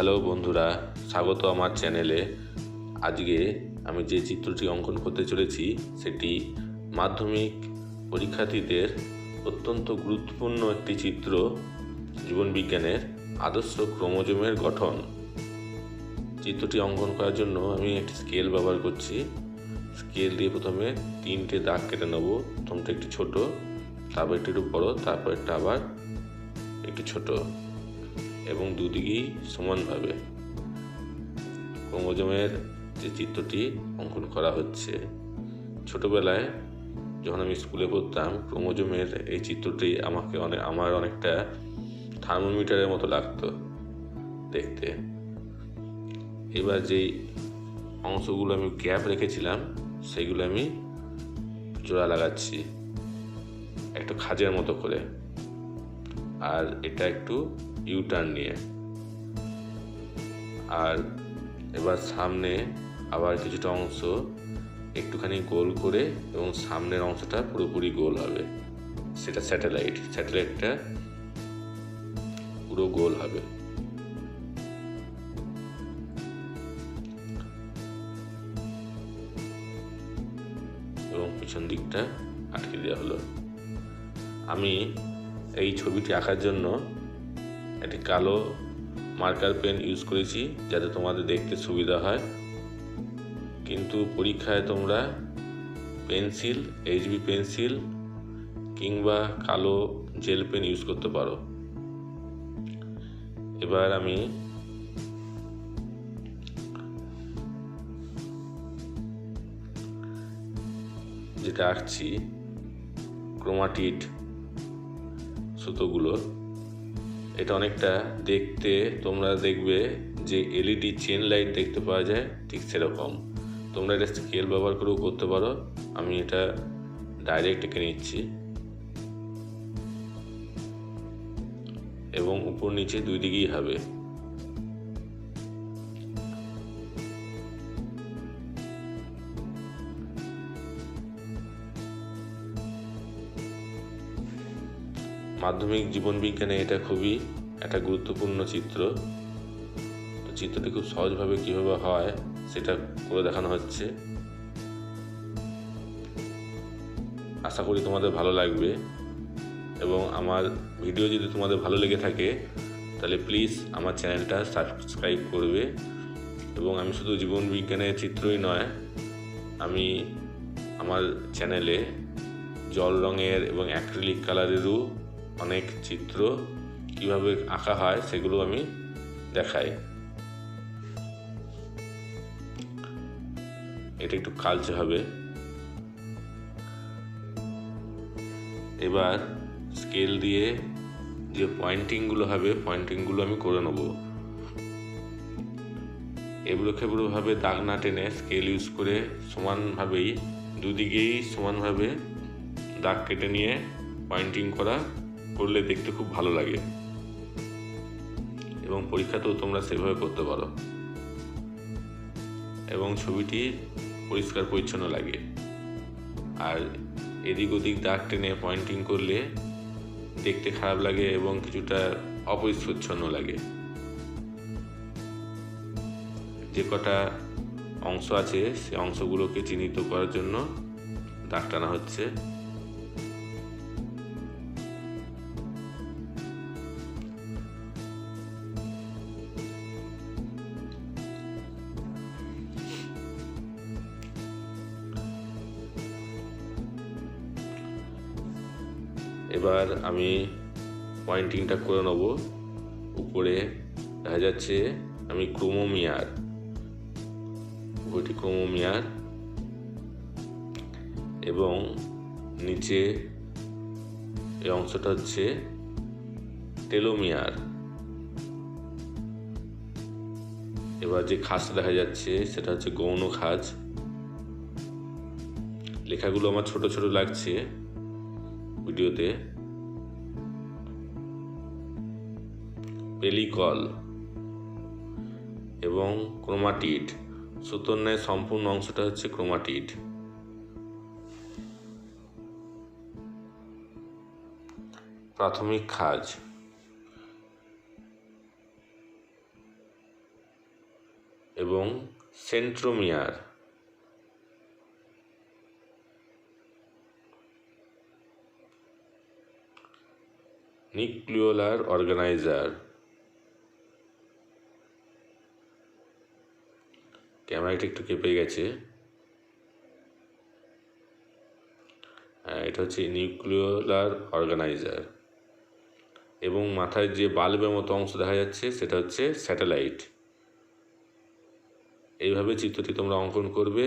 Hello বন্ধুরা, স্বাগত আমার চ্যানেলে। আজকে আমি যে চিত্রটি অঙ্কন করতে চলেছি সেটি মাধ্যমিক পরীক্ষার্থীদের অত্যন্ত গুরুত্বপূর্ণ একটি চিত্র, জীবনবিজ্ঞানের আদর্শ ক্রোমোজোমের গঠন। চিত্রটি অঙ্কন করার জন্য আমি একটি স্কেল ব্যবহার করছি। স্কেল দিয়ে প্রথমে 3টে দাগ কেটে নেব। প্রথমটা একটু ছোট, তারপর একটু বড়, তারপর একটা আবার একটু ছোট, এবং দুদিকেই সমানভাবে ক্রোমোজোমের যে চিত্রটি অঙ্কন করা হচ্ছে। ছোটবেলায় যখন আমি স্কুলে পড়তাম, ক্রোমোজোমের এই চিত্রটি আমার অনেকটা থার্মোমিটারের মতো লাগতো দেখতে। এবার যেই অংশগুলো আমি গ্যাপ রেখেছিলাম সেইগুলো আমি জোড়া লাগাচ্ছি একটু খাঁজের মতো করে, আর এটা একটু ইউটার্ন নিয়ে। আর এবার সামনে আবার কিছুটা অংশ একটুখানি গোল করে, এবং সামনের অংশটা পুরোপুরি গোল হবে, সেটা স্যাটেলাইটটা পুরো গোল হবে। এবং পিছন দিকটা আটকে দেওয়া হলো। আমি এই ছবিটি আঁকার জন্য একটি কালো মার্কার পেন ইউজ করেছি যাতে তোমাদের দেখতে সুবিধা হয়, কিন্তু পরীক্ষায় তোমরা পেন্সিল, এইচবি পেন্সিল কিংবা কালো জেল পেন ইউজ করতে পারো। এবার আমি যেটা আঁকছি, ক্রোমাটিড সুতোগুলো, এটা অনেকটা দেখতে তোমরা দেখবে যে এলইডি চেন লাইট দেখতে পাওয়া যায়, ঠিক সেরকম। তোমরা এটা স্কেল ব্যবহার করেও করতে পারো। আমি এটা ডাইরেক্ট এঁকে নিচ্ছি, এবং উপর নিচে দুই দিকেই হবে। মাধ্যমিক জীবনবিজ্ঞানে এটা খুবই একটা গুরুত্বপূর্ণ চিত্র। তো চিত্রটি খুব সহজভাবে কীভাবে হয় সেটা করে দেখানো হচ্ছে। আশা করি তোমাদের ভালো লাগবে, এবং আমার ভিডিও যদি তোমাদের ভালো লেগে থাকে তাহলে প্লিজ আমার চ্যানেলটা সাবস্ক্রাইব করবে। এবং আমি শুধু জীবনবিজ্ঞানের চিত্রই নয়, আমি আমার চ্যানেলে জল রঙের এবং অ্যাক্রিলিক কালারেরও অনেক চিত্র কিভাবে আঁকা হয় সেগুলো আমি দেখাই। এটা একটু কালচে হবে। এবার স্কেল দিয়ে যে পয়েন্টিংগুলো হবে, পয়েন্টিংগুলো আমি করে নেব। এবড়ো খেবড়োভাবে দাগ না টেনে স্কেল ইউজ করে সমানভাবেই দুদিকেই সমানভাবে দাগ কেটে নিয়ে পয়েন্টিং করলে দেখতে খুব ভালো লাগে, এবং পরীক্ষাতেও তোমরা সেভাবে করতে পারো, এবং ছবিটি পরিষ্কার পরিচ্ছন্ন লাগে। আর এদিক ওদিক দাগ টেনে পয়েন্টিং করলে দেখতে খারাপ লাগে এবং কিছুটা অপরিচ্ছন্ন লাগে। যে কটা অংশ আছে সে অংশগুলোকে চিহ্নিত করার জন্য দাগ টানা হচ্ছে। এবার আমি পয়েন্টিংটা করে নেব। উপরে দেখা যাচ্ছে আমি ক্রোমোমিয়ার, এবং নিচে এই অংশটা হচ্ছে টেলোমিয়ার। এবার যে খাঁজটা দেখা যাচ্ছে সেটা হচ্ছে গৌণ খাঁজ। লেখাগুলো আমার ছোট ছোট লাগছে ভিডিওতে। পেলিকল এবং ক্রোমাটিড, সুতোর ন্যায় সম্পূর্ণ অংশটা হচ্ছে ক্রোমাটিড। প্রাথমিক খাঁজ, সেন্ট্রোমিয়ার, নিউক্লিওলার অর্গানাইজার। ক্যামেরাটা একটু কেঁপে গেছে। এটা হচ্ছে নিউক্লিওলার অর্গানাইজার। এবং মাথায় যে বাল্বের মতো অংশ দেখা যাচ্ছে সেটা হচ্ছে স্যাটেলাইট। এইভাবে চিত্রটি তোমরা অঙ্কন করবে।